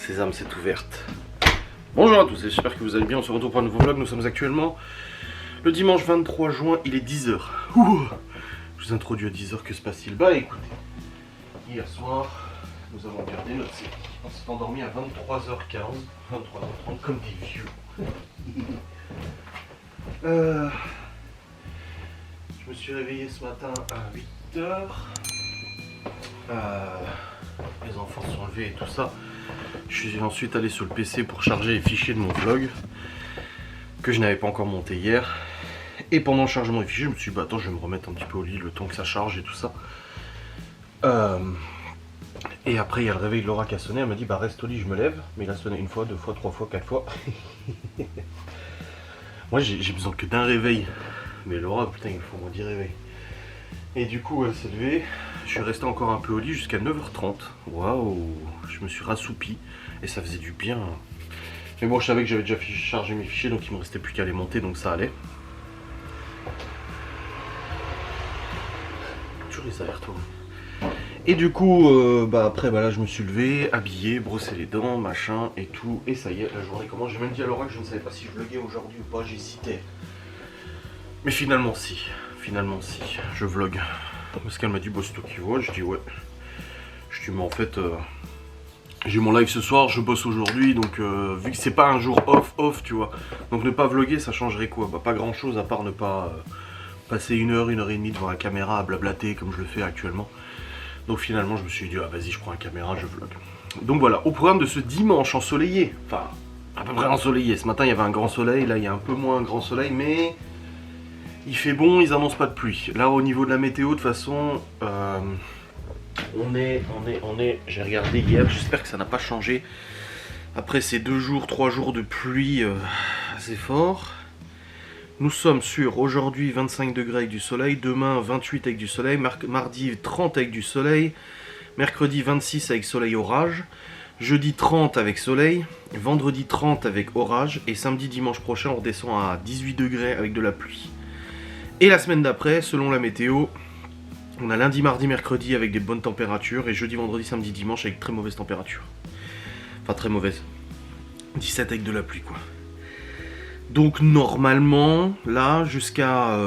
Sésame, c'est ouverte. Bonjour à tous, j'espère que vous allez bien. On se retrouve pour un nouveau vlog. Nous sommes actuellement le dimanche 23 juin, il est 10h. Je vous introduis à 10h, que se passe-t-il? Bah écoutez, hier soir, nous avons regardé notre série. On s'est endormi à 23h15, 23h30, comme des vieux. Je me suis réveillé ce matin à 8h. Les enfants se sont levés et tout ça. Je suis ensuite allé sur le PC pour charger les fichiers de mon vlog que je n'avais pas encore monté hier. Et pendant le chargement des fichiers, je me suis dit bah attends, je vais me remettre un petit peu au lit le temps que ça charge et tout ça. Et après il y a le réveil de Laura qui a sonné, elle m'a dit bah reste au lit, je me lève. Mais il a sonné une fois, deux fois, trois fois, quatre fois. Moi j'ai besoin que d'un réveil. Mais Laura, putain, il faut moins 10 réveils. Et du coup elle s'est levée. Je suis resté encore un peu au lit jusqu'à 9h30. Waouh, je me suis rassoupi et ça faisait du bien. Mais bon, je savais que j'avais déjà chargé mes fichiers, donc il me restait plus qu'à les monter, donc ça allait. Toujours les allers-retours. Et du coup, après, là, je me suis levé, habillé, brossé les dents, machin et tout. Et ça y est, la journée commence. J'ai même dit à Laura que je ne savais pas si je vloguais aujourd'hui ou pas, j'hésitais. Mais finalement, si. Finalement, si. Je vlog. Parce qu'elle m'a dit, bah, c'est toi qui vois. Je dis, ouais. Je dis, mais en fait, j'ai mon live ce soir, je bosse aujourd'hui. Donc, vu que c'est pas un jour off, tu vois. Donc, ne pas vlogger, ça changerait quoi? Bah, pas grand chose à part ne pas passer une heure et demie devant la caméra à blablater comme je le fais actuellement. Donc, finalement, je me suis dit, ah, vas-y, je prends la caméra, je vlog. Donc, voilà. Au programme de ce dimanche ensoleillé. Enfin, à peu près ensoleillé. Ce matin, il y avait un grand soleil. Là, il y a un peu moins un grand soleil, mais il fait bon, ils annoncent pas de pluie. Là, au niveau de la météo, de toute façon, on est, j'ai regardé hier, j'espère que ça n'a pas changé. Après ces 2 jours, 3 jours de pluie assez fort. Nous sommes sur aujourd'hui 25 degrés avec du soleil, demain 28 avec du soleil, mardi 30 avec du soleil, mercredi 26 avec soleil orage, jeudi 30 avec soleil, vendredi 30 avec orage, et samedi dimanche prochain on redescend à 18 degrés avec de la pluie. Et la semaine d'après, selon la météo, on a lundi, mardi, mercredi avec des bonnes températures et jeudi, vendredi, samedi, dimanche avec très mauvaises températures. Enfin très mauvaises. 17 avec de la pluie quoi. Donc normalement, là, jusqu'à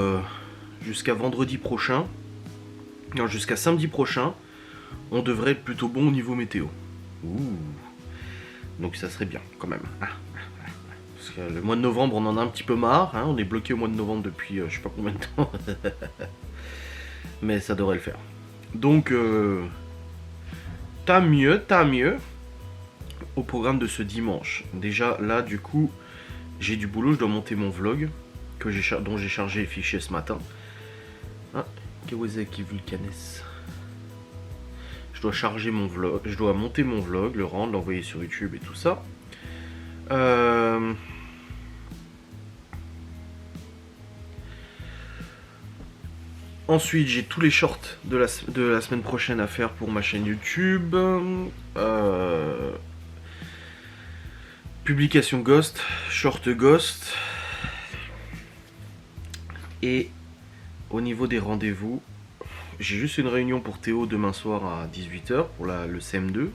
vendredi prochain, non, jusqu'à samedi prochain, on devrait être plutôt bon au niveau météo. Ouh. Donc ça serait bien quand même. Parce que le mois de novembre, on en a un petit peu marre. Hein, on est bloqué au mois de novembre depuis je sais pas combien de temps. Mais ça devrait le faire. Donc, t'as mieux. Au programme de ce dimanche. Déjà, là, du coup, j'ai du boulot. Je dois monter mon vlog dont j'ai chargé les fichiers ce matin. Ah, Kawasaki Vulcanes. Je dois charger mon vlog. Je dois monter mon vlog, le rendre, l'envoyer sur YouTube et tout ça. Ensuite, j'ai tous les shorts de la semaine prochaine à faire pour ma chaîne YouTube. Publication Ghost, short Ghost. Et au niveau des rendez-vous, j'ai juste une réunion pour Théo demain soir à 18h pour le CM2,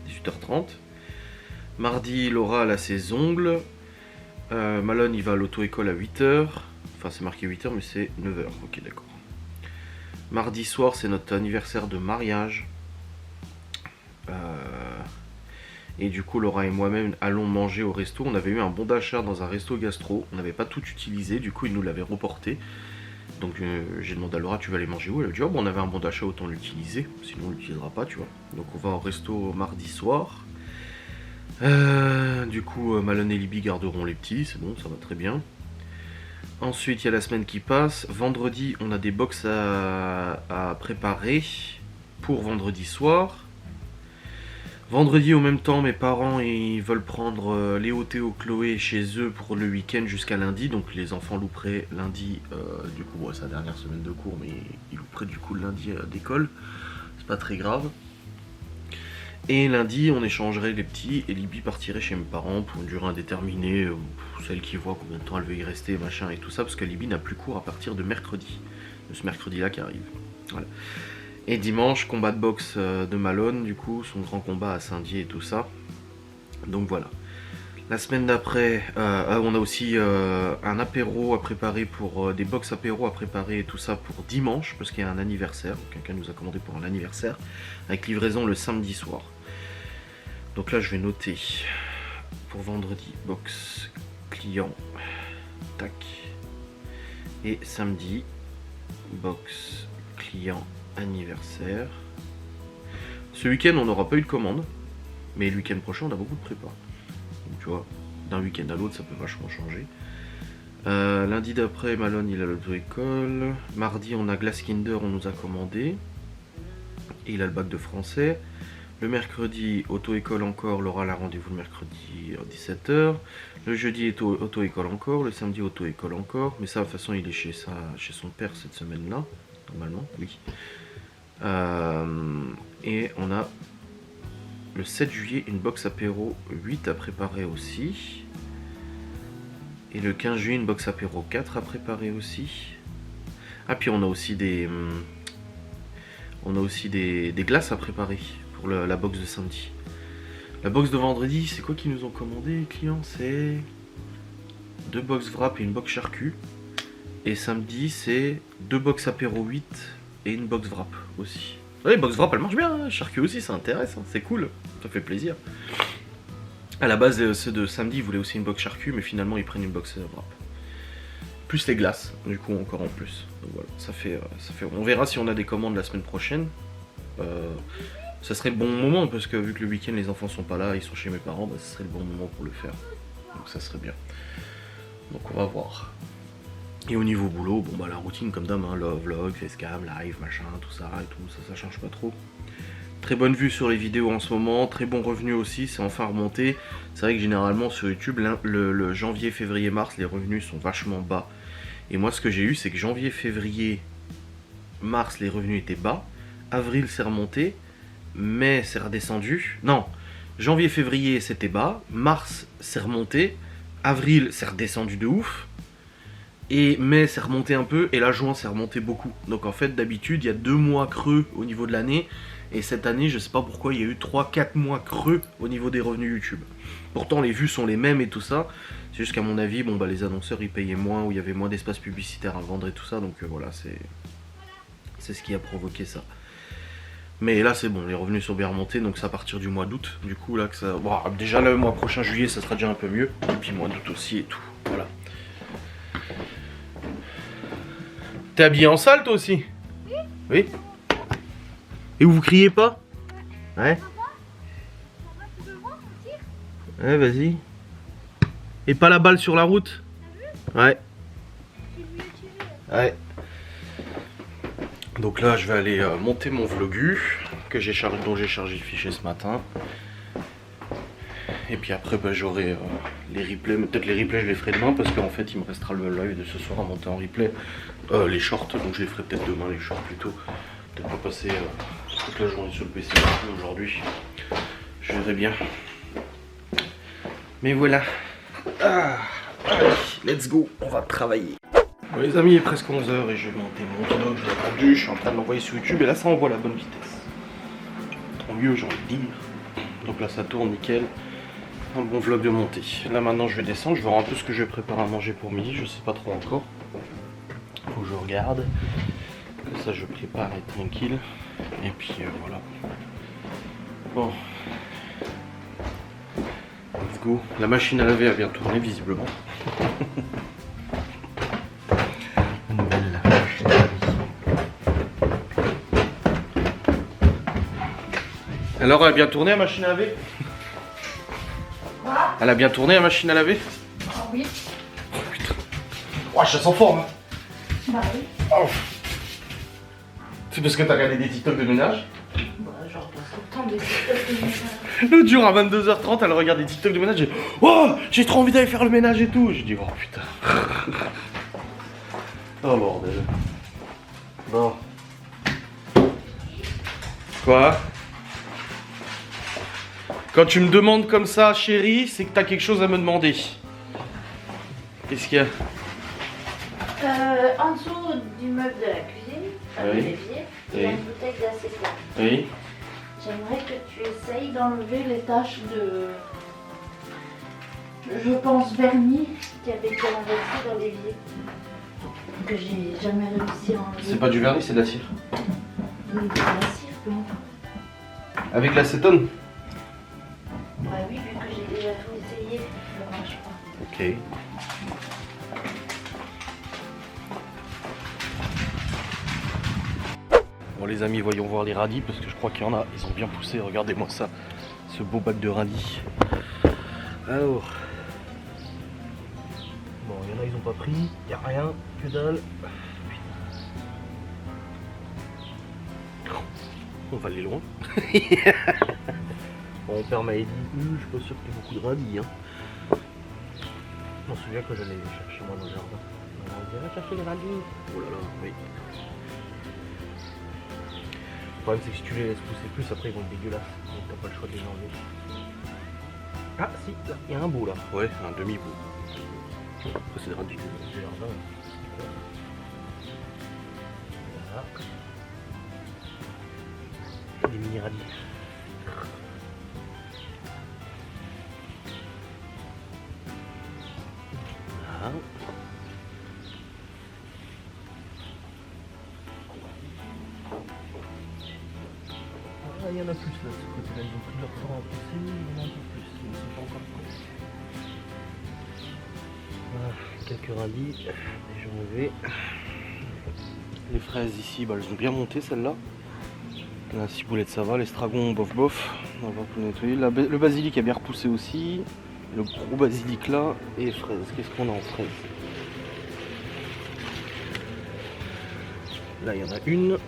18h30. Mardi, Laura elle a ses ongles. Malone il va à l'auto-école à 8h. Enfin c'est marqué 8h mais c'est 9h, ok d'accord. Mardi soir, c'est notre anniversaire de mariage. Et du coup, Laura et moi-même allons manger au resto. On avait eu un bon d'achat dans un resto gastro. On n'avait pas tout utilisé. Du coup, ils nous l'avaient reporté. Donc, j'ai demandé à Laura, tu vas aller manger où? Elle a dit, oh, bon, on avait un bon d'achat, autant l'utiliser. Sinon, on ne l'utilisera pas, tu vois. Donc, on va au resto mardi soir. Du coup, Malone et Libby garderont les petits. C'est bon, ça va très bien. Ensuite, il y a la semaine qui passe. Vendredi, on a des box à préparer pour vendredi soir. Vendredi, au même temps, mes parents ils veulent prendre Léo, Théo, Chloé chez eux pour le week-end jusqu'à lundi. Donc les enfants louperaient lundi, du coup, bon, c'est la dernière semaine de cours, mais ils louperaient du coup le lundi d'école. C'est pas très grave. Et lundi, on échangerait les petits et Libby partirait chez mes parents pour une durée indéterminée. Celle qui voit combien de temps elle veut y rester, machin et tout ça, parce que Libby n'a plus cours à partir de mercredi. De ce mercredi-là qui arrive. Voilà. Et dimanche, combat de boxe de Malone, du coup, son grand combat à Saint-Dié et tout ça. Donc voilà. La semaine d'après, on a aussi un apéro à préparer pour des box apéro à préparer et tout ça pour dimanche parce qu'il y a un anniversaire. Quelqu'un nous a commandé pour un anniversaire avec livraison le samedi soir. Donc là, je vais noter pour vendredi box client, tac, et samedi box client anniversaire. Ce week-end, on n'aura pas eu de commande, mais le week-end prochain, on a beaucoup de prépa. Donc, tu vois, d'un week-end à l'autre, ça peut vachement changer. Lundi d'après, Malone, il a l'auto-école. Mardi, on a Glass Kinder, on nous a commandé. Et il a le bac de français. Le mercredi, auto-école encore. Laura a rendez-vous le mercredi à 17h. Le jeudi, auto-école encore. Le samedi, auto-école encore. Mais ça, de toute façon, il est chez son père cette semaine-là. Normalement, oui. Et on a le 7 juillet une box apéro 8 à préparer aussi. Et le 15 juillet une box apéro 4 à préparer aussi. Ah puis on a aussi des glaces à préparer pour la box de samedi. La box de vendredi, c'est quoi qu'ils nous ont commandé les clients? C'est 2 box wrap et une box charcu. Et samedi c'est 2 box apéro 8 et une box wrap aussi. Ouais, box wrap elle marche bien, hein. Charcu aussi ça intéresse, hein. C'est cool, ça fait plaisir. À la base ceux de samedi ils voulaient aussi une box charcu mais finalement ils prennent une box wrap. Plus les glaces, du coup encore en plus. Donc voilà, ça fait. On verra si on a des commandes la semaine prochaine. Ça serait le bon moment parce que vu que le week-end les enfants sont pas là, ils sont chez mes parents, bah, ce serait le bon moment pour le faire. Donc ça serait bien. Donc on va voir. Et au niveau boulot, bon bah la routine comme d'hab, hein, vlog, facecam, live, machin, tout ça et tout, ça change pas trop. Très bonne vue sur les vidéos en ce moment, très bon revenu aussi, c'est enfin remonté. C'est vrai que généralement sur YouTube, le janvier, février, mars, les revenus sont vachement bas. Et moi ce que j'ai eu, c'est que janvier, février, mars, les revenus étaient bas. Avril, c'est remonté. Mai, c'est redescendu. Non, janvier, février, c'était bas. Mars, c'est remonté. Avril, c'est redescendu de ouf. Et mai, c'est remonté un peu. Et là, juin, c'est remonté beaucoup. Donc en fait, d'habitude, il y a 2 mois creux au niveau de l'année. Et cette année, je sais pas pourquoi, il y a eu 3-4 mois creux au niveau des revenus YouTube. Pourtant, les vues sont les mêmes et tout ça. C'est juste qu'à mon avis, bon, bah, les annonceurs, ils payaient moins, ou il y avait moins d'espace publicitaire à vendre et tout ça. Donc voilà, c'est ce qui a provoqué ça. Mais là, c'est bon, les revenus sont bien remontés. Donc c'est à partir du mois d'août. Du coup, là, que ça... Bon, déjà, le mois prochain, juillet, ça sera déjà un peu mieux. Et puis mois d'août aussi et tout. Voilà. T'es habillé en salle, toi aussi? Oui. Et vous criez pas? Ouais. Ouais, vas-y. Et pas la balle sur la route? Ouais. Ouais. Donc là, je vais aller monter mon vlogu dont j'ai chargé le fichier ce matin. Et puis après, bah, j'aurai les replays. Mais peut-être les replays, je les ferai demain parce qu'en fait, il me restera le live de ce soir à monter en replay. Les shorts, donc je les ferai peut-être demain, les shorts plutôt. Peut-être pas passer toute la journée sur le PC aujourd'hui. Je verrai bien. Mais voilà. Ah, allez, let's go, on va travailler. Bon, les amis, il est presque 11h et je vais monter mon vlog. Je l'ai attendu, je suis en train de l'envoyer sur YouTube et là ça envoie la bonne vitesse. Tant mieux, j'ai envie de dire. Donc là ça tourne nickel. Un bon vlog de montée. Là maintenant je vais descendre, je vais voir un peu ce que je vais préparer à manger pour midi, je sais pas trop encore. Faut que je regarde. Comme ça je prépare et tranquille. Et puis voilà. Bon. Let's go. La machine à laver a bien tourné visiblement. Nouvelle machine à laver. Alors elle a bien tourné la machine à laver? Quoi? Elle a bien tourné la machine à laver? Ah oui. Oh putain. Oh, je suis en forme. Bah oui. Oh. C'est parce que t'as regardé des TikTok de ménage? Bah genre pas autant des TikTok de ménage. L'autre jour à 22h30 elle regarde des TikTok de ménage et oh j'ai trop envie d'aller faire le ménage et tout. J'ai dit oh putain. Oh bordel. Bon. Quoi? Quand tu me demandes comme ça chérie, c'est que t'as quelque chose à me demander. Qu'est-ce qu'il y a? En dessous du meuble de la cuisine, Oui. de l'évier, il y a Oui. une bouteille d'acétate. Oui. J'aimerais que tu essayes d'enlever les taches de Je pense vernis qui avait été renversé dans l'évier. Que j'ai jamais réussi à enlever. C'est pas du vernis, c'est de la cire. Oui, de la cire, bon. Avec l'acétone? Bah oui, vu que j'ai déjà tout essayé, ça marche pas. Ok. Bon les amis, voyons voir les radis parce que je crois qu'il y en a. Ils ont bien poussé, regardez-moi ça. Ce beau bac de radis. Alors. Bon, il y en a, ils ont pas pris. Il n'y a rien, que dalle. On va aller loin. Mon père m'avait dit, je suis pas sûr qu'il y ait beaucoup de radis. Hein. Je m'en souviens que j'allais les chercher moi dans le jardin. On va chercher les radis. Oh là là, oui. Le problème c'est que si tu les laisses pousser plus, après ils vont être dégueulasses. Donc t'as pas le choix de les enlever. Ah si, là, il y a un bout là. Ouais, un demi-bout. Après c'est des radis du jardin. Voilà. Des mini radis. Voilà. Ah, il y en a plus là, de ce côté-là, ils ont pris leur temps à pousser, il y en a un peu plus, mais c'est pas encore prêt. Voilà, quelques radis, déjà enlevés. Les fraises ici, bah, elles ont bien monté celles-là. La ciboulette ça va, l'estragon bof bof, on va tout nettoyer. Le basilic a bien repoussé aussi, le gros basilic là, et fraises. Qu'est-ce qu'on a en fraises? Là il y en a une.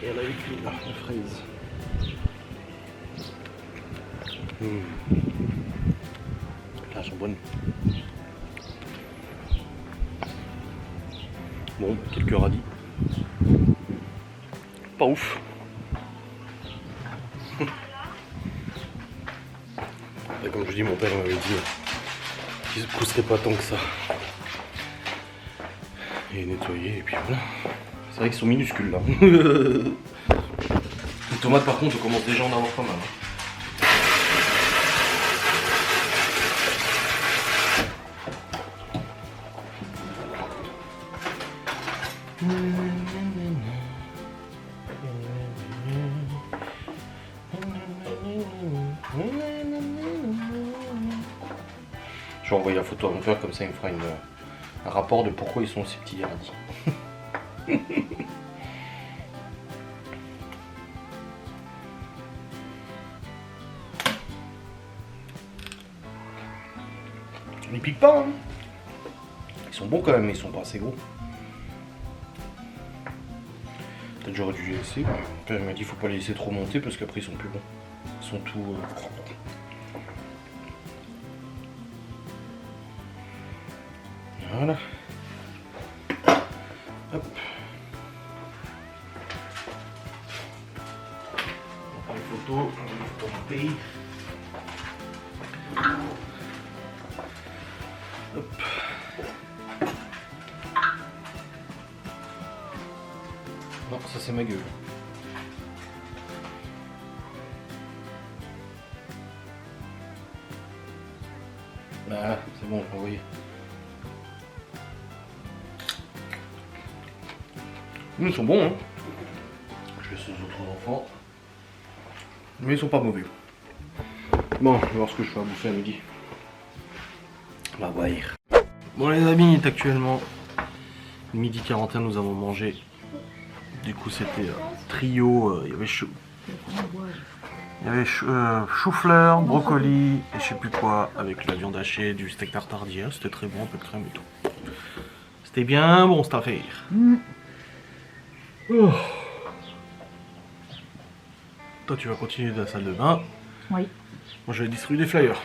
Il y en a une là, la fraise. Là, elles sont bonnes. Bon, quelques radis. Pas ouf. Et comme je dis, mon père m'avait dit qu'ils ne pousseraient pas tant que ça. Et nettoyer, et puis voilà. C'est vrai qu'ils sont minuscules là. Les tomates par contre, on commence déjà à en avoir pas mal. Je vais envoyer la photo à mon père, comme ça il me fera un rapport de pourquoi ils sont aussi petits les radis. Ils piquent pas, hein. Ils sont bons quand même, mais ils sont pas assez gros. Peut-être j'aurais dû les laisser. Mon père m'a dit qu'il faut pas les laisser trop monter parce qu'après ils sont plus bons. Ils sont tout... Voilà. Hop. On prend une photo, on va le pays. Hop. Non, ça c'est ma gueule. Voilà, c'est bon, vous voyez. Ils sont bons, hein. Je laisse aux autres enfants. Mais ils sont pas mauvais. Bon, je vais voir ce que je fais à bouffer à midi. On va voir. Bon les amis, il est actuellement midi 41, nous avons mangé. Du coup c'était trio, il y avait chou-fleur, brocoli et je sais plus quoi, avec la viande hachée, du steak tartare d'hier, c'était très bon, un peu de crème et tout. C'était bien bon cette affaire. Oh. Toi tu vas continuer de la salle de bain. Oui. Moi je vais distribuer des flyers.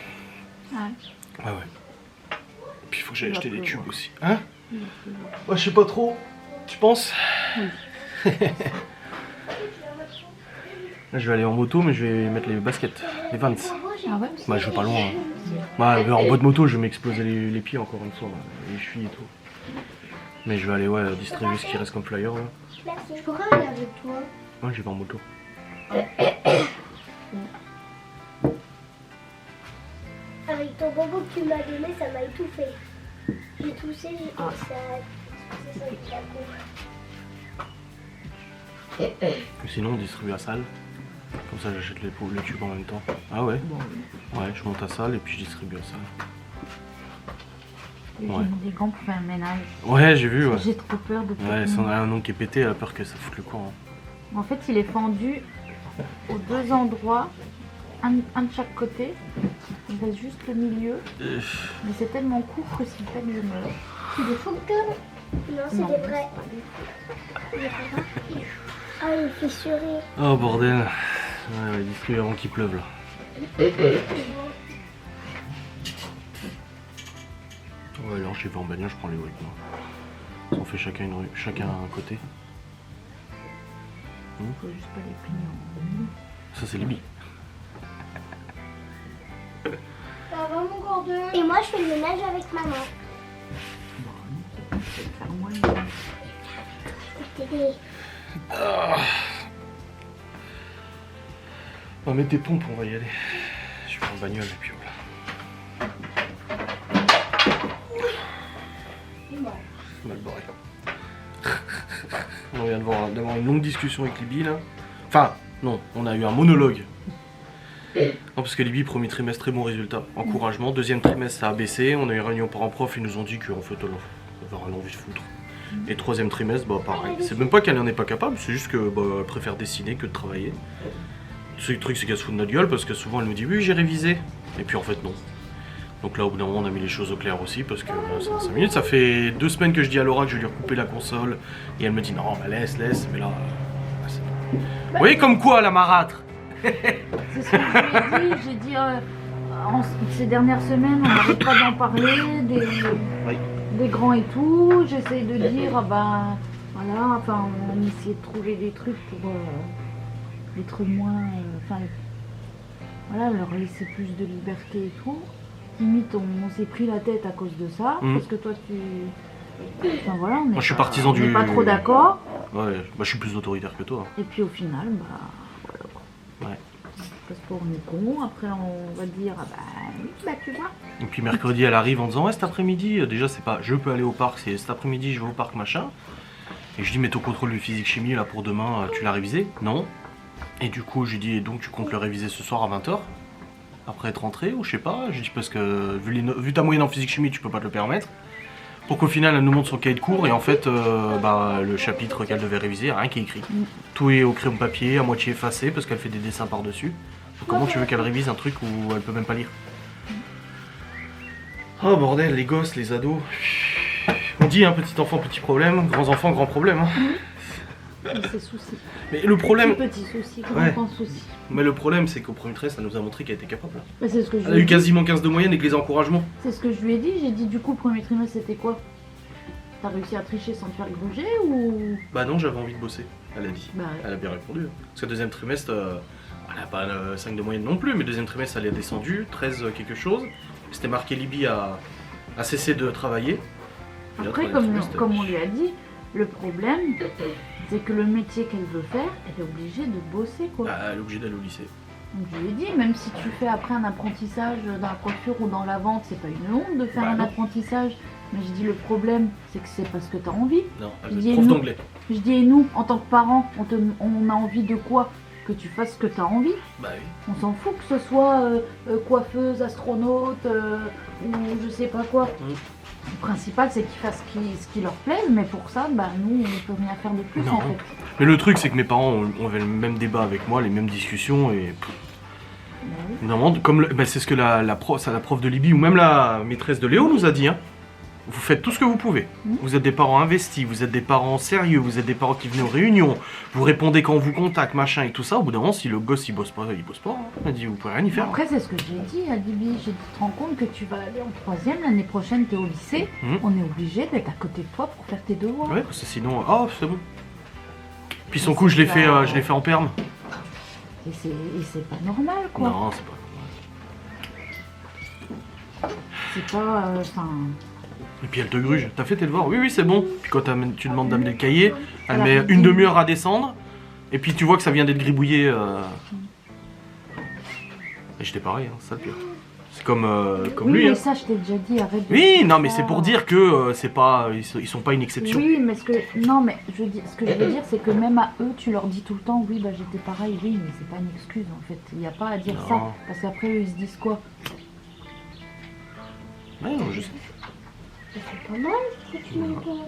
Ouais. Ah ouais. Et puis il faut que j'aille acheter des tubes aussi. Hein? Ouais, je sais pas trop. Tu penses? Oui. Là je vais aller en moto mais je vais mettre les baskets, les Vans. Ah ouais? Bah je vais pas loin. Bah, en mode moto je vais m'exploser les pieds encore une fois, là, les chevilles et tout. Mais je vais aller distribuer ce qui reste comme flyer là. Je pourrais aller avec toi. Ouais, j'y vais en moto. Avec ton bonbon que tu m'as donné, ça m'a étouffé. J'ai toussé, ça avec la peau. Sinon, on distribue à salle. Comme ça, j'achète les tubes en même temps. Ah ouais? Ouais, je monte à salle et puis je distribue à salle. J'ai mis des gants pour faire le ménage. Ouais, j'ai vu, ouais. J'ai trop peur de Ouais, si on a un ongle qui est pété, elle a peur que ça foute le camp. En fait, il est fendu aux deux endroits, un de chaque côté. Il reste juste le milieu. Mais c'est tellement court que s'il fait que je me... C'est des faux de gueule? Non, c'est des vrais. Ah, il fait sourire. Oh bordel. Ouais, distribuer avant qu'il pleuve là. Ouais, alors je vais en bagnole, je prends les roues avec moi. On fait chacun une rue, chacun un côté. Faut juste pas les plier en milieu. Ça c'est Libye. Ça va mon gordon? Et moi je fais le ménage avec maman. On va mettre des pompes, on va y aller. Je prends en bagnole et puis voilà. Mal barré. On vient d'avoir une longue discussion avec Libye là. Enfin, non, on a eu un monologue. Non, parce que Libye, premier trimestre, très bon résultat. Encouragement. Deuxième trimestre, ça a baissé. On a eu une réunion parents-prof, ils nous ont dit qu'en fait, on avait rien envie de foutre. Et troisième trimestre, bah pareil. C'est même pas qu'elle en est pas capable, c'est juste que bah, elle préfère dessiner que de travailler. Le truc, c'est qu'elle se fout de notre gueule parce que souvent elle nous dit oui, j'ai révisé. Et puis en fait, non. Donc là, au bout d'un moment, on a mis les choses au clair aussi parce que ça fait 5 minutes. Ça fait 2 semaines que je dis à Laura que je vais lui recouper la console. Et elle me dit non, bah laisse. Mais là, c'est... Vous voyez comme quoi, la marâtre? C'est ce que je lui ai dit. J'ai dit, ces dernières semaines, on n'arrête pas d'en parler, des grands et tout. J'essaye de dire, ah ben, voilà, enfin, on essayait de trouver des trucs pour être moins, enfin, voilà, leur laisser plus de liberté et tout. Limite, on s'est pris la tête à cause de ça, parce que toi, enfin voilà, on est pas trop d'accord. Ouais, bah je suis plus autoritaire que toi. Et puis au final, bah, voilà quoi. Ouais. Parce qu'on est con, après on va dire, ah bah oui, bah tu vois. Et puis mercredi, elle arrive en disant ouais, cet après-midi, déjà c'est pas je peux aller au parc, c'est cet après-midi je vais au parc machin. Et je dis mais ton contrôle de physique-chimie là pour demain, tu l'as révisé? Non. Et du coup je lui dis et donc tu comptes le réviser ce soir à 20h? Après être rentré ou je sais pas, je dis parce que vu ta moyenne en physique-chimie tu peux pas te le permettre. Pour qu'au final elle nous montre son cahier de cours et en fait bah, le chapitre qu'elle devait réviser, rien qui est écrit. Tout est au crayon papier, à moitié effacé parce qu'elle fait des dessins par-dessus. Comment tu veux qu'elle révise un truc où elle peut même pas lire? Oh bordel, les gosses, les ados. On dit un petit enfant, petit problème, grands enfants, grand problème. Hein. Ses soucis. Mais le problème... Petit souci, grand souci. Mais le problème c'est qu'au premier trimestre, ça nous a montré qu'elle était capable. Bah, c'est ce que elle a eu quasiment 15 de moyenne avec les encouragements. C'est ce que je lui ai dit, j'ai dit du coup le premier trimestre c'était quoi? T'as réussi à tricher sans te faire gruger ou... Bah non, j'avais envie de bosser, elle a dit. Bah, ouais. Elle a bien répondu. Parce que deuxième trimestre, elle n'a pas 5 de moyenne non plus, mais deuxième trimestre elle est descendue, 13 quelque chose. C'était marqué Libye a cessé de travailler. Après, comme on lui a dit, le problème c'est que le métier qu'elle veut faire, elle est obligée de bosser quoi. Bah, elle est obligée d'aller au lycée. Donc je lui ai dit, même si tu fais après un apprentissage dans la coiffure ou dans la vente, c'est pas une honte de faire un apprentissage. Mais je dis le problème, c'est que c'est parce que tu as envie. Non, elle veut être prof d'anglais. Je dis et nous, en tant que parents, on a envie de quoi? Que tu fasses ce que tu as envie. Bah oui. On s'en fout que ce soit coiffeuse, astronaute ou je sais pas quoi. Le principal c'est qu'ils fassent ce qui leur plaise, mais pour ça, bah, nous on ne peut rien faire de plus en fait. Mais le truc c'est que mes parents ont avait le même débat avec moi, les mêmes discussions et... Non, comme c'est ce que la prof de Libye ou même la maîtresse de Léo nous a dit. Hein. Vous faites tout ce que vous pouvez. Vous êtes des parents investis, vous êtes des parents sérieux, vous êtes des parents qui viennent aux réunions, vous répondez quand on vous contacte, machin et tout ça. Au bout d'un moment, si le gosse il bosse pas, il bosse pas. Hein. Elle dit, vous pouvez rien y faire. Après, c'est ce que j'ai dit à Libye. J'ai dit, tu te rends compte que tu vas aller en 3e, l'année prochaine tu es au lycée, on est obligé d'être à côté de toi pour faire tes devoirs. Ouais, parce que sinon, oh, c'est bon. Puis son coup, je l'ai fait en perme. Et c'est pas normal quoi. Non, c'est pas normal. C'est pas. Et puis elle te gruge. T'as fait tes devoirs? Oui, oui, c'est bon. Puis quand tu demandes d'amener le cahier, elle Elle a met dit. une demi-heure à descendre. Et puis tu vois que ça vient d'être gribouillé. Et j'étais pareil, hein, ça le pire. C'est comme Oui, lui. mais Hein. ça, je t'ai déjà dit, arrête de Oui, dire non, mais ça. c'est pour dire que c'est pas, ils sont pas une exception. Oui, mais ce que je veux dire, c'est que même à eux, tu leur dis tout le temps, oui, bah j'étais pareil, oui, mais c'est pas une excuse en fait. Il n'y a pas à dire Non. ça, parce qu'après eux, ils se disent quoi? Ouais, non, je sais. C'est pas mal si tu me dis.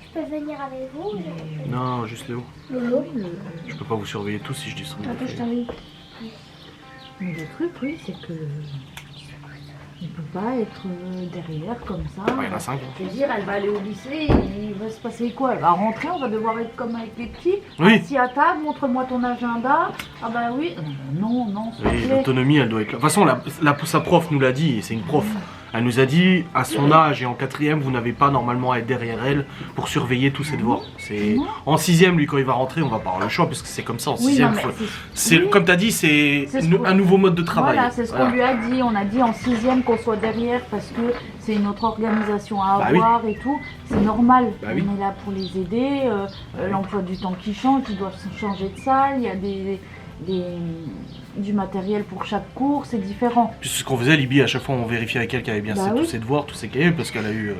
Je peux venir avec vous. Non, juste Léo. Lolo. Je peux pas vous surveiller tous si je distribue. Attends, je t'arrive. Mais le truc, oui, c'est que il peut pas être derrière comme ça. Il y en a 5. Je veux dire, elle va aller au lycée, il va se passer quoi? Elle va rentrer, on va devoir être comme avec les petits. Oui. Assis à table, montre-moi ton agenda. Ah bah oui, non, s'il te Oui, plaît. l'autonomie, elle doit être là. De toute façon, sa prof nous l'a dit, et c'est une prof. Elle nous a dit, à son âge et en 4e, vous n'avez pas normalement à être derrière elle pour surveiller tous ses devoirs. C'est Non. en 6e, lui, quand il va rentrer, on va pas avoir le choix, parce que c'est comme ça en Oui, 6e. non, mais C'est oui. comme tu as dit, c'est C'est ce qu'on- un nouveau mode de travail. Voilà, c'est ce qu'on lui a dit. On a dit en 6e qu'on soit derrière parce que c'est une autre organisation à Bah oui. avoir et tout. C'est normal. Bah oui. On est là pour les aider. L'emploi du temps qui change, ils doivent changer de salle. Il y a du matériel pour chaque cours, c'est différent. Puis c'est ce qu'on faisait, Libye, à chaque fois on vérifiait avec elle qu'elle avait bien Bah tous oui. ses devoirs, tous ses cahiers, parce qu'elle a eu,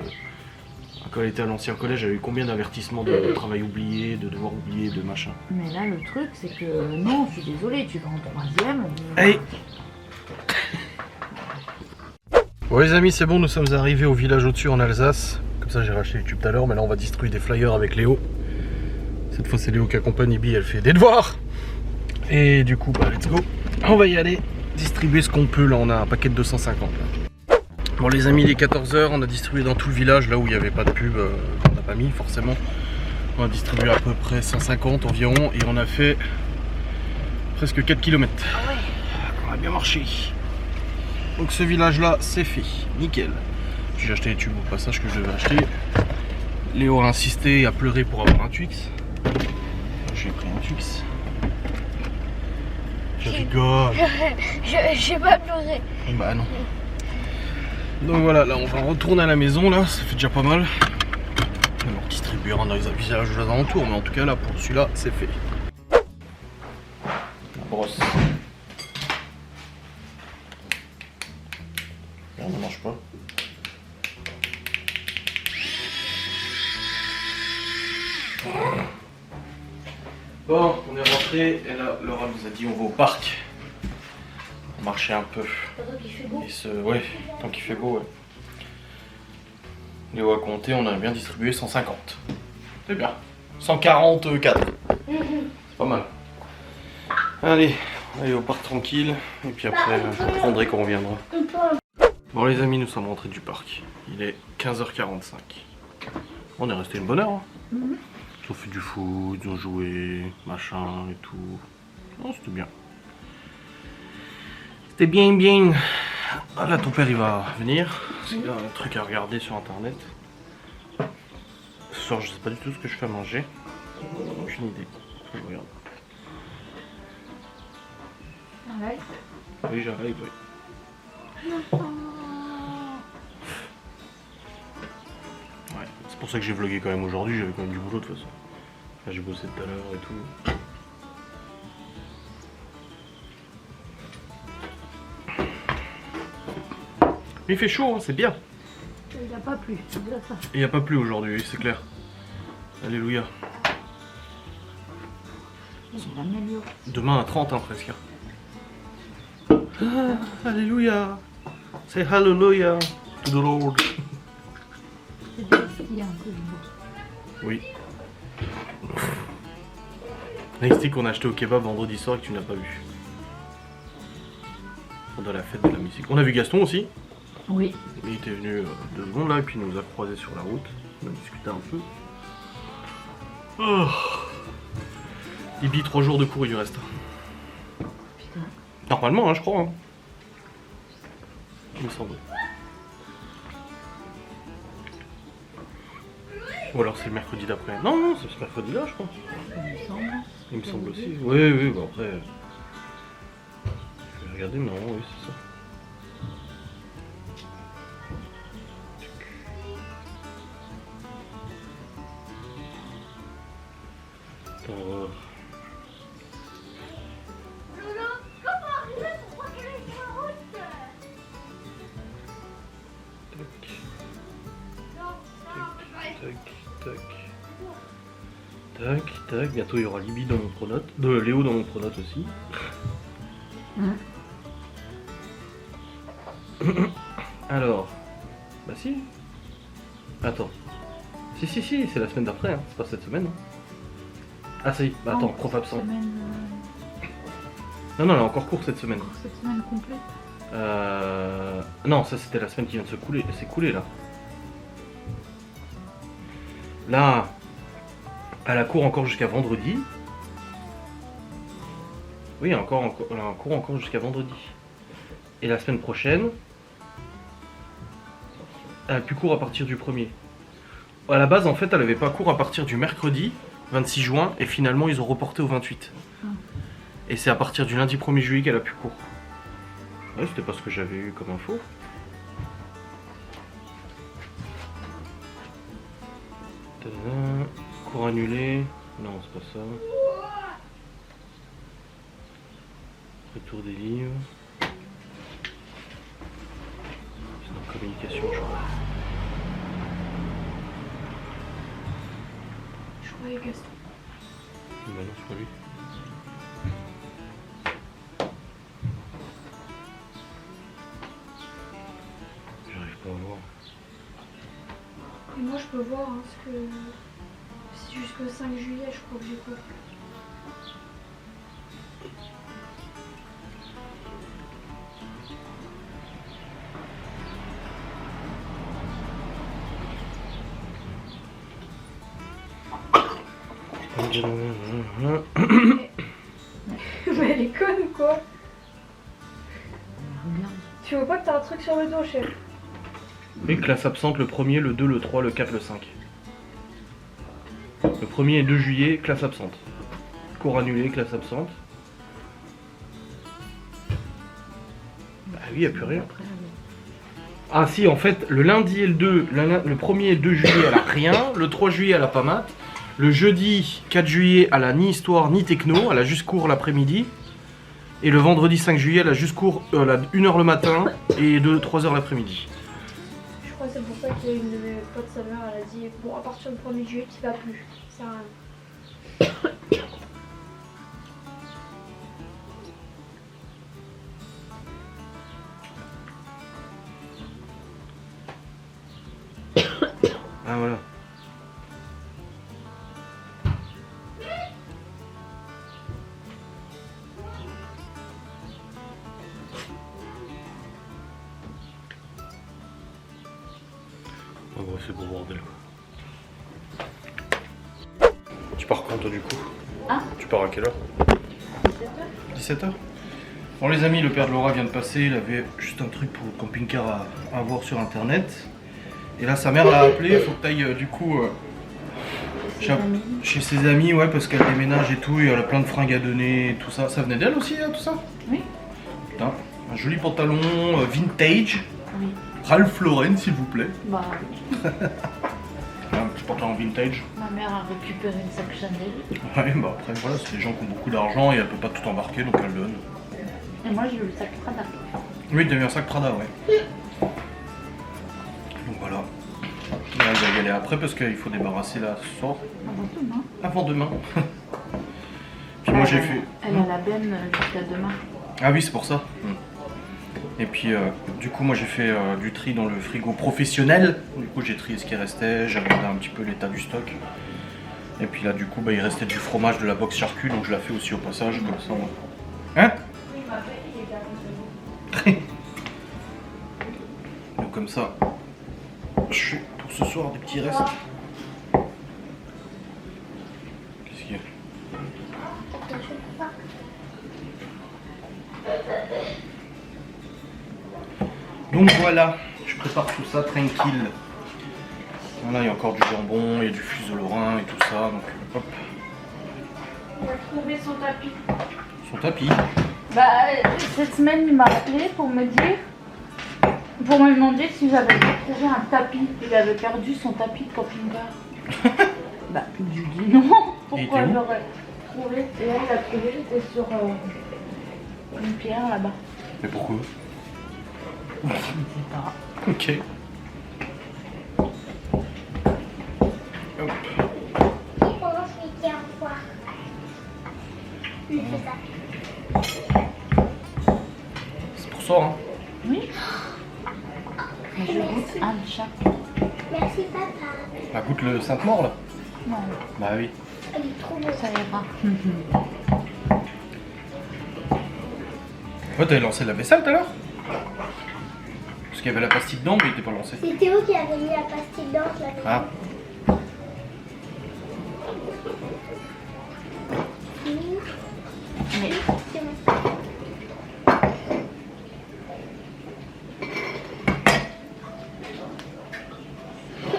quand elle était à l'ancien collège, elle a eu combien d'avertissements de travail oublié, de devoirs oubliés, de machin. Mais là, le truc, c'est que non, je suis désolée, tu vas en 3e. Allez. Bon les amis, c'est bon, nous sommes arrivés au village au-dessus en Alsace. Comme ça j'ai racheté YouTube tout à l'heure, mais là on va distribuer des flyers avec Léo. Cette fois c'est Léo qui accompagne Ibi, elle fait des devoirs. Et du coup, bah let's go. On va y aller, distribuer ce qu'on peut, là on a un paquet de 250 là. Bon les amis, il est 14 h, on a distribué dans tout le village, là où il n'y avait pas de pub, on n'a pas mis forcément. On a distribué à peu près 150 environ, et on a fait presque 4 km. Ah ouais. On a bien marché. Donc ce village là c'est fait, nickel. J'ai acheté les tubes au passage que je devais acheter. Léo a insisté, a pleuré pour avoir un Twix. J'ai pris un Twix. Je rigole. J'ai pas pleuré. Bah non. Donc voilà, là on va retourner à la maison là, ça fait déjà pas mal. On va distribuer dans les villages aux alentours, mais en tout cas là pour celui-là c'est fait. La brosse. On ne mange pas. Bon, on est rentré et là Laura nous a dit on va au parc. On marchait un peu. Ouais, tant qu'il fait beau, ouais. Léo a compté, on a bien distribué 150. C'est bien. 144. C'est pas mal. Allez au parc tranquille. Et puis après, je reprendrai quand on reviendra. Bon les amis, nous sommes rentrés du parc. Il est 15 h 45. On est resté une bonne heure. Hein. Ils ont fait du foot, ils ont joué, machin et tout. Non, c'était bien. C'était bien. Ah, là, ton père il va venir. Parce qu'il a un truc à regarder sur internet. Ce soir, je sais pas du tout ce que je fais à manger. Aucune idée. Faut que je regarde. Oui, j'arrive, oui. Ouais, c'est pour ça que j'ai vlogué quand même aujourd'hui, j'avais quand même du boulot de toute façon. Là j'ai bossé tout à l'heure et tout. Mais il fait chaud, hein, c'est bien. Il n'y a pas plu, c'est bien ça. Il n'y a pas plu aujourd'hui, c'est clair. Alléluia. Il l'améliore. Demain à 30 hein, presque. Ah, alléluia. Say hallelujah to the Lord. C'est bien, il y a un peu de beau. Oui. Les sticks qu'on a acheté au kebab vendredi soir et que tu n'as pas vu. Pendant la fête de la musique. On a vu Gaston aussi. Oui. Il était venu 2 secondes là et puis il nous a croisés sur la route. On a discuté un peu. Oh. Ibi 3 jours de cours il lui reste. Putain. Normalement hein, je crois. Hein. Il me semble. Ou alors c'est le mercredi d'après. Non, c'est ce mercredi là je crois. Il me semble aussi. Oui, bah après. Je vais regarder, mais non, oui, c'est ça. Attends, voir. Lolo, comment arriver pour pas qu'elle aille sur la route? Non, Tac, tac. Bientôt il y aura Libby dans mon pronote. Léo dans mon pronote aussi. Alors. Bah si. Attends. Si, c'est la semaine d'après, hein. C'est pas cette semaine. Hein. Ah si, bah attends, prof absent. Non, elle est encore court cette semaine. Cette semaine complète. Non, ça c'était la semaine qui vient de s'écouler là. Là, elle a cours encore jusqu'à vendredi. Oui, elle a cours encore jusqu'à vendredi. Et la semaine prochaine, elle a plus cours à partir du 1er. À la base, en fait, elle avait pas cours à partir du mercredi 26 juin et finalement ils ont reporté au 28. Et c'est à partir du lundi 1er juillet qu'elle a plus cours. Ouais, c'était pas ce que j'avais eu comme info. Tadam. Cours annulé. Non, c'est pas ça. Retour des livres. C'est dans communication, je crois. Je croyais Gaston. Bah non, c'est pas lui. J'arrive pas à voir. Et moi je peux voir, hein, parce que c'est jusqu'au 5 juillet, je crois que j'ai cours. Mais elle est conne ou quoi? Regarde. Tu vois pas que t'as un truc sur le dos, chef? Oui, classe absente le 1er, le 2, le 3, le 4, le 5. Le 1er et 2 juillet, classe absente. Cours annulé, classe absente. Bah oui, il n'y a plus rien. Après, Ah si, en fait, le lundi et le 2, le 1er et le 2 juillet, elle a rien. Le 3 juillet, elle a pas maths. Le jeudi 4 juillet, elle a ni histoire ni techno. Elle a juste cours l'après-midi. Et le vendredi 5 juillet, elle a juste cours 1h le matin et 3h l'après-midi. Je crois que c'est pour ça qu'il y a une de mes potes, sa mère, elle a dit bon, à partir du 1er juillet, tu vas plus. Ça sert à rien. Ah voilà. Oh bah c'est beau bordel. Tu pars quand toi du coup? Hein? Tu pars à quelle heure? 17h. Bon les amis, le père de Laura vient de passer, il avait juste un truc pour le camping-car à voir sur internet. Et là sa mère l'a appelé, il faut que tu ailles du coup chez ses amis, ouais, parce qu'elle déménage et tout, et elle a plein de fringues à donner et tout ça. Ça venait d'elle aussi, hein, tout ça? Oui. Putain, un joli pantalon vintage. Oui. Ralph Lauren s'il vous plaît. Bah, Un petit pantalon vintage. ma mère a récupéré une sac Chanel. Ouais, bah après voilà, c'est des gens qui ont beaucoup d'argent et elle peut pas tout embarquer donc elle donne. Et moi, j'ai eu le sac Prada. Oui, t'as eu un sac Prada, ouais. Donc voilà. Là, elle va y aller après parce qu'il faut débarrasser là ce soir. Avant demain. Avant demain. Puis moi j'ai fait. Elle a la benne jusqu'à demain. Ah oui, c'est pour ça. Et puis du coup moi j'ai fait du tri dans le frigo professionnel. Du coup j'ai trié ce qui restait, j'ai regardé un petit peu l'état du stock. Et puis là du coup bah, il restait du fromage de la box charcut, donc je la fais aussi au passage comme ça. Hein? Donc comme ça, je fais pour ce soir des petits restes. Qu'est-ce qu'il y a? Donc voilà, je prépare tout ça tranquille. Voilà, il y a encore du jambon, il y a du fuseau lorrain et tout ça, donc hop. On a trouvé son tapis. Son tapis. Bah, cette semaine, il m'a appelé pour me dire, pour me demander si j'avais trouvé un tapis. Il avait perdu son tapis de camping-car. Bah, je lui dis non. Pourquoi était où j'aurais trouvé? Et elle l'a trouvé, j'étais sur une pierre là-bas. Mais pourquoi? Je ne sais pas. Ok. Hop. Pendant ce week-end, au revoir. Il fait ça. C'est pour ça, hein. Oui. Mais je goûte un chat. Merci papa. Bah, goûte le Sainte-Maure, là. Non, Bah oui. Elle est trop beau. ça ira. Ouais, t'avais lancé la vaisselle tout à l'heure? Parce qu'il y avait la pastille dedans, mais il était pas lancé. C'est Théo qui avait mis la pastille dedans. Là. Ah. Mais C'est bon.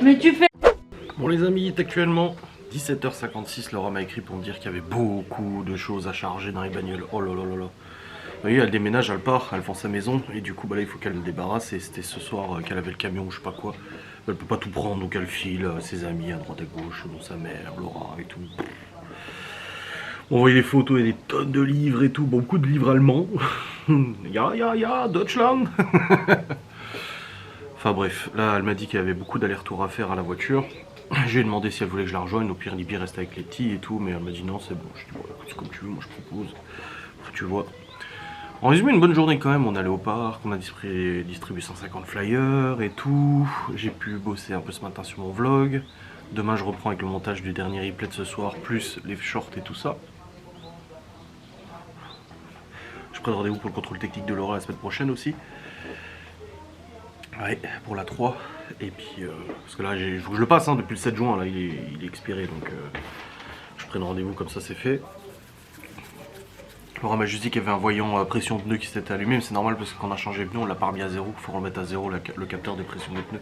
Mais tu fais... Bon les amis, il est actuellement 17h56, Laura m'a écrit pour me dire qu'il y avait beaucoup de choses à charger dans les bagnoles. Oh là là là là. Vous voyez, elle déménage, elle part, elle vend sa maison, et du coup bah là il faut qu'elle le débarrasse, et c'était ce soir qu'elle avait le camion ou je sais pas quoi. Elle peut pas tout prendre, donc elle file ses amis à droite à gauche, dont sa mère, Laura et tout. On voyait les photos et des tonnes de livres et tout, beaucoup de livres allemands. Ya, Deutschland. Enfin bref, là elle m'a dit qu'il y avait beaucoup d'allers-retours à faire à la voiture. Je lui ai demandé si elle voulait que je la rejoigne, au pire Libye reste avec les petits et tout, mais elle m'a dit non c'est bon. Je dis bon écoute c'est comme tu veux, moi je propose. Enfin, tu vois. En résumé une bonne journée quand même, on allait au parc, on a distribué 150 flyers et tout. J'ai pu bosser un peu ce matin sur mon vlog. Demain je reprends avec le montage du dernier replay de ce soir, plus les shorts et tout ça. Je prends rendez-vous pour le contrôle technique de Laura la semaine prochaine aussi. Ouais, pour la 3. Et puis, parce que là, il faut que je le passe, hein, depuis le 7 juin, là, il est expiré, donc je prends rendez-vous comme ça, c'est fait. Laura m'a juste dit qu'il y avait un voyant pression de pneu qui s'était allumé, mais c'est normal parce que quand on a changé de pneu, on l'a pas remis à zéro, il faut remettre à zéro le capteur de pression des pneus.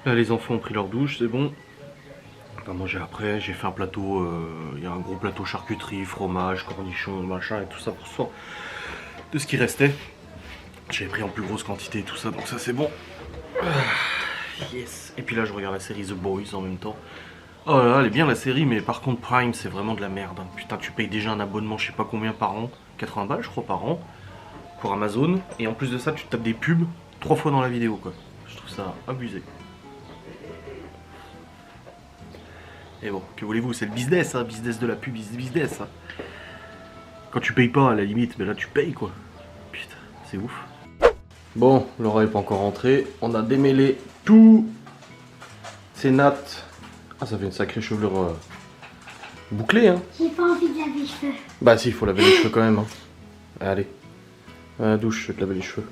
Là, les enfants ont pris leur douche, c'est bon. On va manger après, j'ai fait un plateau, il y a un gros plateau charcuterie, fromage, cornichons, machin et tout ça pour ce soir. De ce qui restait. J'avais pris en plus grosse quantité et tout ça, donc ça c'est bon. Yes. Et puis là je regarde la série The Boys en même temps. Oh là là, elle est bien la série, mais par contre Prime c'est vraiment de la merde. Putain, tu payes déjà un abonnement je sais pas combien par an, 80 balles je crois par an, pour Amazon. Et en plus de ça tu te tapes des pubs 3 fois dans la vidéo quoi. Je trouve ça abusé. Et bon, que voulez-vous, c'est le business, hein, business de la pub, business. Hein. Quand tu payes pas à la limite, mais là tu payes quoi. Putain, c'est ouf. Bon, Laura est pas encore rentrée. On a démêlé tout ces nattes. Ah, ça fait une sacrée chevelure bouclée, hein. J'ai pas envie de laver les cheveux. Bah si, il faut laver les cheveux quand même. Hein. Allez, à la douche, je vais te laver les cheveux.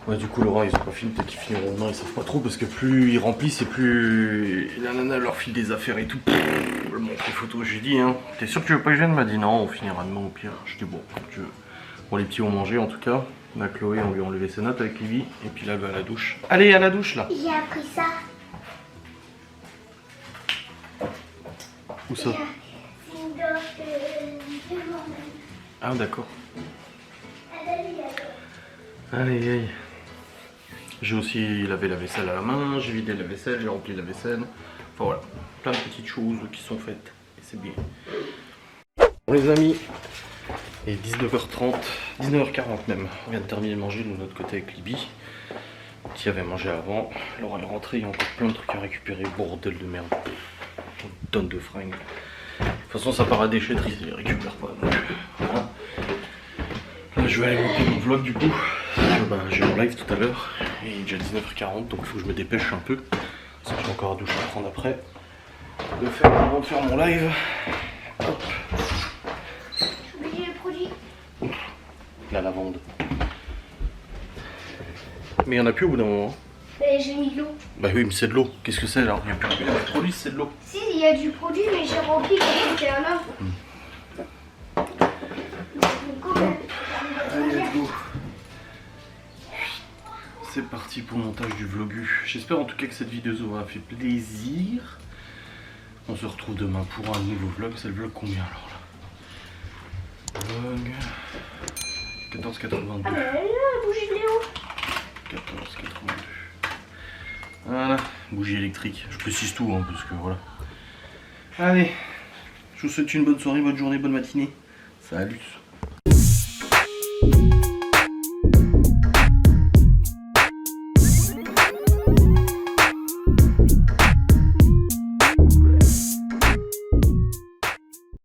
Ouais, du coup, Laura, ils ont pas fini, peut-être qu'ils finiront demain, ils savent pas trop, parce que plus ils remplissent et plus la nana leur file des affaires et tout. Je montre les photos, j'ai dit, hein. T'es sûr que tu veux pas que je vienne? Elle m'a dit non, on finira demain au pire. Je dis bon, comme tu veux. Bon, les petits ont mangé en tout cas. On a Chloé, on lui a enlevé ses notes avec Libby. Et puis là, elle va à la douche. Allez, à la douche là. J'ai appris ça. Où ça? C'est une danse de Ah, d'accord. Allez, allez. J'ai aussi lavé la vaisselle à la main, j'ai vidé la vaisselle, j'ai rempli la vaisselle. Enfin voilà, plein de petites choses qui sont faites. Et c'est bien. Bon les amis, il est 19h30, 19h40 même. On vient de terminer de manger de notre côté avec Libby. Qui avait mangé avant. Laura est rentrée, il y a encore plein de trucs à récupérer. Bordel de merde. Une tonne de fringues. De toute façon ça part à déchetterie, ils récupèrent pas. Donc, voilà. Là, je vais aller monter mon vlog du coup. J'ai mon live tout à l'heure. Il est déjà 19h40 donc il faut que je me dépêche un peu. Parce que j'ai encore à douche à prendre après. De faire avant de faire mon live. Hop. J'ai oublié le produit. La lavande. Mais il n'y en a plus au bout d'un moment. Mais j'ai mis de l'eau. Bah oui mais c'est de l'eau. Qu'est-ce que c'est là? Il n'y a plus de produit, c'est de l'eau. Si, il y a du produit, mais j'ai rempli quand c'était là. Allez, let's go. C'est parti pour le montage du vlogu. J'espère en tout cas que cette vidéo vous aura fait plaisir. On se retrouve demain pour un nouveau vlog. C'est le vlog combien alors là? Vlog 14,82. Ah, la bougie de Léo. 14,82. Voilà. bougie électrique. Je précise tout, hein, parce que voilà. Allez, je vous souhaite une bonne soirée, bonne journée, bonne matinée. Salut.